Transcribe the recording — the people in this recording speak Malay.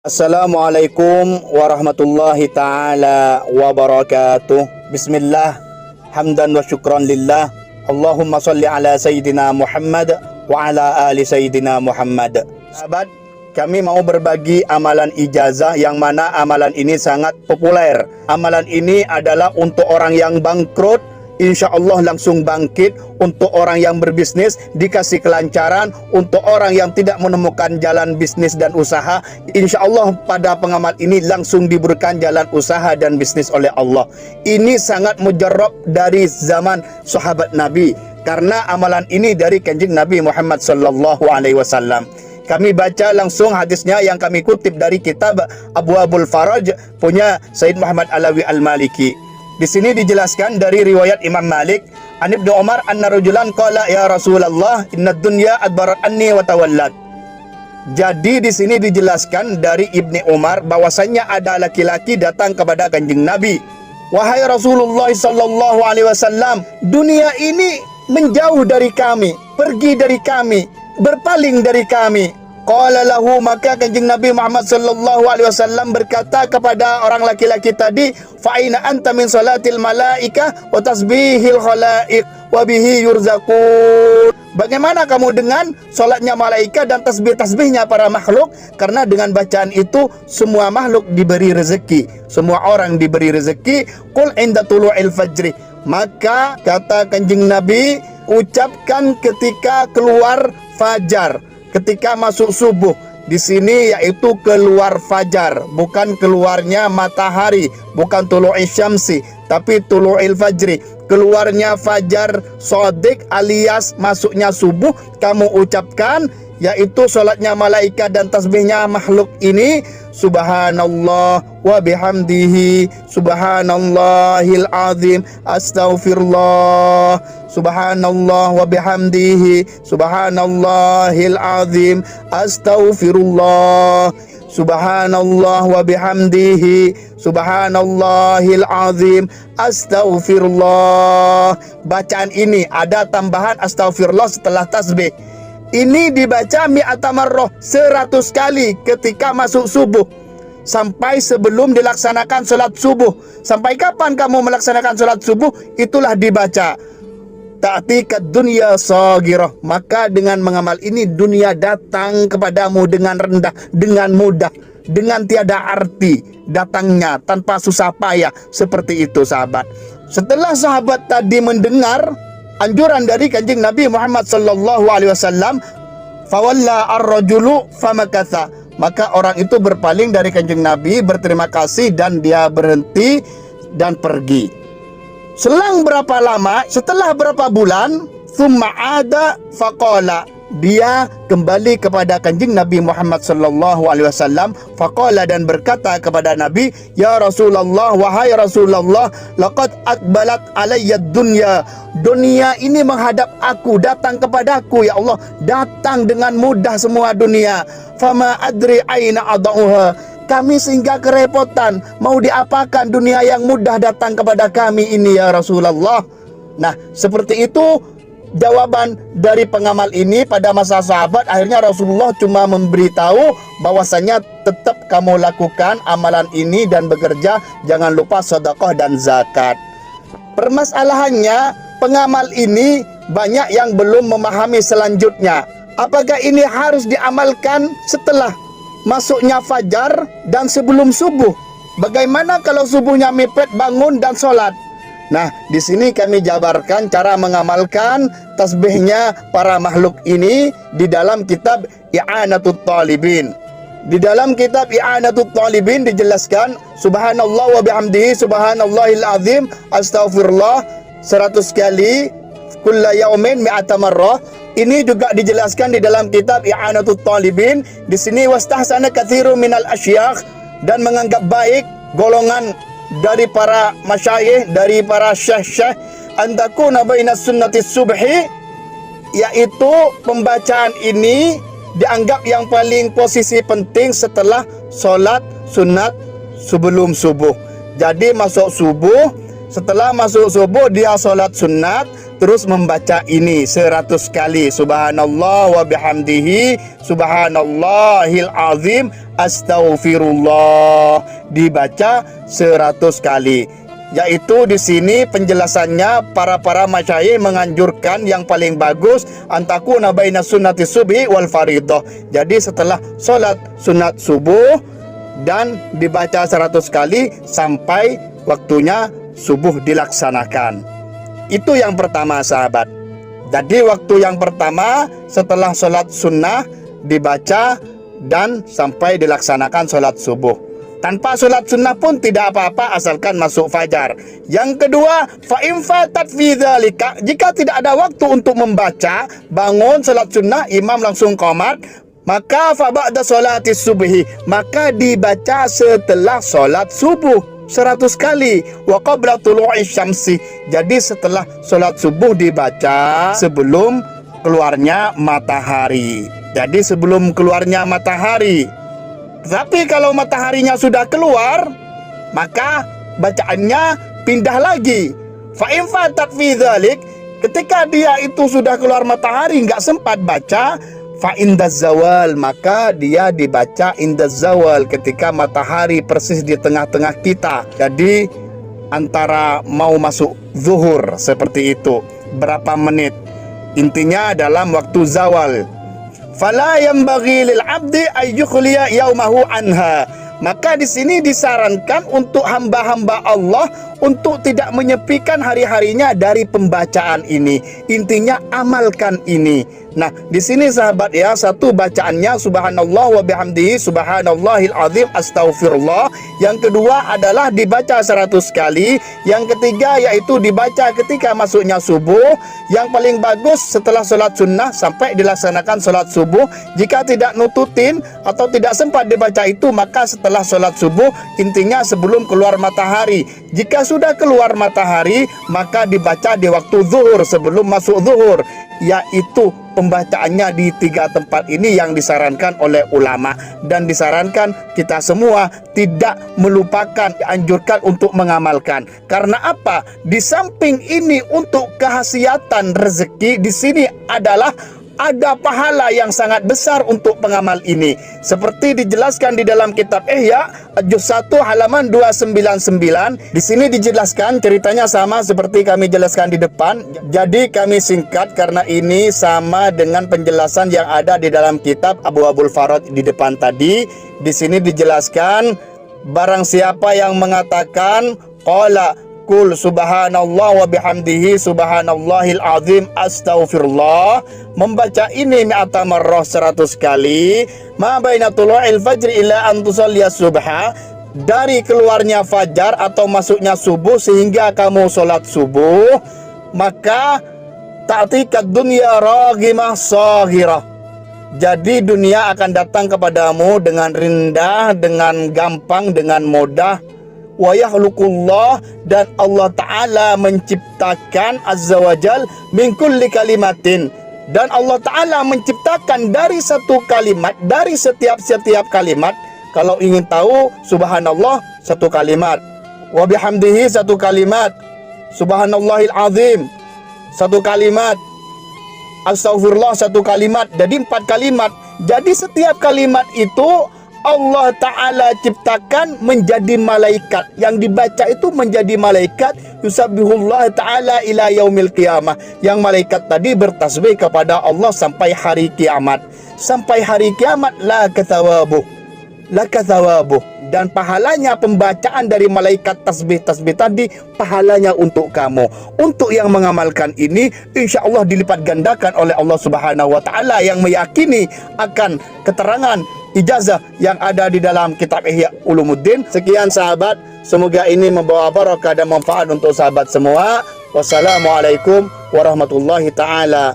Assalamualaikum warahmatullahi ta'ala wabarakatuh. Bismillah, hamdan wa syukran lillah. Allahumma salli ala Sayyidina Muhammad wa ala ali Sayyidina Muhammad. Sahabat, kami mau berbagi amalan ijazah yang mana amalan ini sangat populer. Amalan ini adalah untuk orang yang bangkrut, insya Allah langsung bangkit. Untuk orang yang berbisnis dikasih kelancaran. Untuk orang yang tidak menemukan jalan bisnis dan usaha, insya Allah pada pengamal ini langsung diberikan jalan usaha dan bisnis oleh Allah. Ini sangat mujarrab dari zaman sahabat Nabi, karena amalan ini dari kanjeng Nabi Muhammad sallallahu alaihi wasallam. Kami baca langsung hadisnya yang kami kutip dari kitab Abwaabul Faraj punya Sayyid Muhammad Alawi Al-Maliki. Di sini dijelaskan dari riwayat Imam Malik, an Ibnu Umar anna rajulan qala ya Rasulullah inna dunya adbarat anni wa tawallat. Jadi di sini dijelaskan dari Ibnu Umar bahwasanya ada laki-laki datang kepada kanjeng Nabi. Wahai Rasulullah sallallahu alaihi wasallam, dunia ini menjauh dari kami, pergi dari kami, berpaling dari kami. Qala lahu, maka kanjeng Nabi Muhammad sallallahu alaihi wasallam berkata kepada orang laki-laki tadi, fa aina anta min salatil malaika wa tasbihil khalaiq wa bihi yurzaqun. Bagaimana kamu dengan salatnya malaikat dan tasbih-tasbihnya para makhluk? Karena dengan bacaan itu semua makhluk diberi rezeki, semua orang diberi rezeki. Qul inda tulu'il fajri, maka kata kanjeng Nabi, ucapkan ketika keluar fajar, ketika masuk subuh. Di sini yaitu keluar fajar, bukan keluarnya matahari, bukan tulu'il syamsi, tapi tulu'il fajri. Keluarnya fajar shadiq alias masuknya subuh, kamu ucapkan, yaitu salatnya malaikat dan tasbihnya makhluk ini. Subhanallah wa bihamdihi subhanallahil azim astaghfirullah. Subhanallah wa bihamdihi subhanallahil azim astaghfirullah. Subhanallah wa bihamdihi subhanallahil azim astaghfirullah. Bacaan ini ada tambahan astaghfirullah setelah tasbih. Ini dibaca mi'ata marrah, 100 kali ketika masuk subuh, sampai sebelum dilaksanakan sholat subuh. Sampai kapan kamu melaksanakan sholat subuh, itulah dibaca. Ta'tikat dunya saghirah, maka dengan mengamal ini dunia datang kepadamu dengan rendah, dengan mudah, dengan tiada arti datangnya, tanpa susah payah. Seperti itu sahabat. Setelah sahabat tadi mendengar anjuran dari kanjeng Nabi Muhammad sallallahu alaihi wasallam, fawalla ar-rajulu famakatha, maka orang itu berpaling dari kanjeng Nabi, berterima kasih, dan dia berhenti dan pergi. Selang berapa lama, setelah berapa bulan, thumma ada faqala, dia kembali kepada kanjeng Nabi Muhammad sallallahu alaihi wasallam, faqala, dan berkata kepada Nabi, ya Rasulullah, wahai Rasulullah, laqad aqbalat alayya dunya, dunia ini menghadap aku, datang kepadaku ya Allah, datang dengan mudah semua dunia. Fama adri aina adauha, kami sehingga kerepotan, mau diapakan dunia yang mudah datang kepada kami ini ya Rasulullah. Nah, seperti itu jawaban dari pengamal ini pada masa sahabat. Akhirnya Rasulullah cuma memberitahu bahwasanya tetap kamu lakukan amalan ini dan bekerja, jangan lupa sedekah dan zakat. Permasalahannya, pengamal ini banyak yang belum memahami selanjutnya. Apakah ini harus diamalkan setelah masuknya fajar dan sebelum subuh? Bagaimana kalau subuhnya mepet bangun dan sholat? Nah, di sini kami jabarkan cara mengamalkan tasbihnya para makhluk ini di dalam kitab I'anatut Talibin. Di dalam kitab I'anatut Talibin dijelaskan, subhanallah wa bihamdihi subhanallahil azim astaghfirullah 100 kali kulla yaumin mi'ata marrah. Ini juga dijelaskan di dalam kitab I'anatut Talibin. Di sini wastahsana katsirun minal asyakh, dan menganggap baik golongan dari para masyayikh, dari para syekh-syekh, andakuna bainas sunnati subhi, yaitu pembacaan ini dianggap yang paling posisi penting setelah sholat sunat sebelum subuh. Jadi masuk subuh, setelah masuk subuh dia sholat sunat, terus membaca ini 100 kali. Subhanallah wa bihamdihi, subhanallahil azim, astaghfirullah. Dibaca 100 kali. Yaitu di sini penjelasannya para masyayikh menganjurkan yang paling bagus antakuna baina sunnati subhi wal faridah. Jadi setelah sholat sunat subuh dan dibaca 100 kali sampai waktunya subuh dilaksanakan. Itu yang pertama, sahabat. Jadi waktu yang pertama setelah sholat sunnah dibaca dan sampai dilaksanakan sholat subuh. Tanpa sholat sunnah pun tidak apa-apa asalkan masuk fajar. Yang kedua, fa'in fatat fi dzalika, jika tidak ada waktu untuk membaca, bangun sholat sunnah, imam langsung qomat, maka fa ba'da sholatis subhi, maka dibaca setelah sholat subuh 100 kali. Wa qabla tulu'i syamsi, jadi setelah sholat subuh dibaca sebelum keluarnya matahari. Jadi sebelum keluarnya matahari. Tapi kalau mataharinya sudah keluar, maka bacaannya pindah lagi. Fa in fatat fi dzalik, ketika dia itu sudah keluar matahari nggak sempat baca, fa indaz zawal, maka dia dibaca indaz zawal, ketika matahari persis di tengah-tengah kita. Jadi antara mau masuk zuhur seperti itu, berapa menit. Intinya dalam waktu zawal. Fala yanbaghi lil 'abdi ay yukhliya yaumahu anha. Maka di sini disarankan untuk hamba-hamba Allah untuk tidak menyepikan hari-harinya dari pembacaan ini. Intinya amalkan ini. Nah, di sini sahabat ya, satu bacaannya subhanallah wa bihamdihi, subhanallahil azim, astaghfirullah. Yang kedua adalah dibaca 100 kali. Yang ketiga yaitu dibaca ketika masuknya subuh. Yang paling bagus setelah sholat sunnah sampai dilaksanakan sholat subuh. Jika tidak nututin atau tidak sempat dibaca itu, maka setelah sholat subuh, intinya sebelum keluar matahari. Jika sudah keluar matahari, maka dibaca di waktu zuhur, sebelum masuk zuhur. Yaitu pembacaannya di 3 tempat ini yang disarankan oleh ulama, dan disarankan kita semua tidak melupakan, dianjurkan untuk mengamalkan. Karena apa? Di samping ini untuk kehasiatan rezeki, di sini adalah ada pahala yang sangat besar untuk pengamal ini. Seperti dijelaskan di dalam kitab Ihya juz 1 halaman 299. Di sini dijelaskan, ceritanya sama seperti kami jelaskan di depan. Jadi kami singkat karena ini sama dengan penjelasan yang ada di dalam kitab Abu Abul Farad di depan tadi. Di sini dijelaskan, barang siapa yang mengatakan qala Kul subhanallah wa bihamdihi, subhanallahil azim, astaghfirullah, membaca ini mi'ata marrah 100 kali, ma baina tulu'il fajri ila an tusalliya subha, dari keluarnya fajar atau masuknya subuh sehingga kamu sholat subuh, maka ta'tikad dunya raghimah saghirah. Jadi dunia akan datang kepadamu dengan rendah, dengan gampang, dengan mudah. Wa yakhluqullah, dan Allah Ta'ala menciptakan azza wajal min kulli kalimatin, dan Allah Ta'ala menciptakan dari satu kalimat, dari setiap kalimat. Kalau ingin tahu, subhanallah satu kalimat, wa bihamdihi satu kalimat, subhanallahil azim satu kalimat, astaghfirullah satu kalimat. Jadi 4 kalimat. Jadi setiap kalimat itu Allah Ta'ala ciptakan menjadi malaikat. Yang dibaca itu menjadi malaikat. Yusabbihullah Ta'ala ila yaumil qiyamah. Yang malaikat tadi bertasbih kepada Allah sampai hari kiamat. Sampai hari kiamat la kathawabuh. Dan pahalanya pembacaan dari malaikat tasbih-tasbih tadi, pahalanya untuk kamu. Untuk yang mengamalkan ini, insya Allah dilipat gandakan oleh Allah Subhanahu wa Ta'ala, yang meyakini akan keterangan ijazah yang ada di dalam kitab Ihya Ulumuddin. Sekian sahabat, semoga ini membawa barakah dan manfaat untuk sahabat semua. Wassalamualaikum warahmatullahi ta'ala